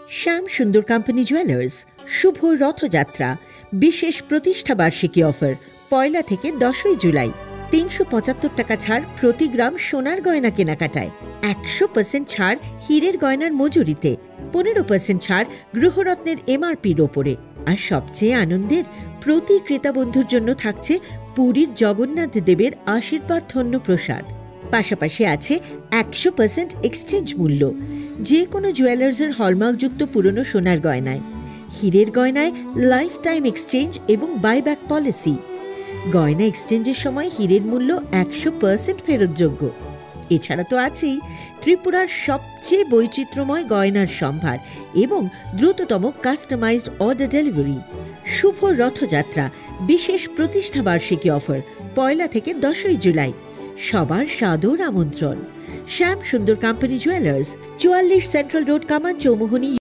শ্যাম সুন্দর company jewellers শুভ রথযাত্রা বিশেষ প্রতিষ্ঠা বার্ষিকী অফার 1 থেকে 10 জুলাই। 375 টাকা ছাড় প্রতি গ্রাম সোনার গয়না কেনাকাটায়, 100% ছাড় হীরের গয়নার মজুরিতে, 15% ছাড় গ্রহরত্নের MRPর ওপরে। আর সবচেয়ে আনন্দের, প্রতি ক্রেতা বন্ধুর জন্য থাকছে পুরীর জগন্নাথ দেবের আশীর্বাদ ধন্য প্রসাদ। পাশাপাশি আছে 100% এক্সচেঞ্জ মূল্য যে কোনো জুয়েলার্সের হলমার্কযুক্ত পুরনো সোনার গয়নায়। হীরের গয়নায় লাইফ টাইম এক্সচেঞ্জ এবং বাইব্যাক পলিসি। গয়না এক্সচেঞ্জের সময় হীরের মূল্য 100% ফেরতযোগ্য। এছাড়া তো আছেই ত্রিপুরার সবচেয়ে বৈচিত্র্যময় গয়নার সম্ভার এবং দ্রুততম কাস্টমাইজড অর্ডার ডেলিভারি। শুভ রথযাত্রা বিশেষ প্রতিষ্ঠা বার্ষিকী অফার 1 থেকে 10 জুলাই। সবার সাদর আমন্ত্রণ। শ্যাম সুন্দর কোম্পানি জুয়েলার্স, 44 সেন্ট্রাল রোড, কামান চৌমুহনী।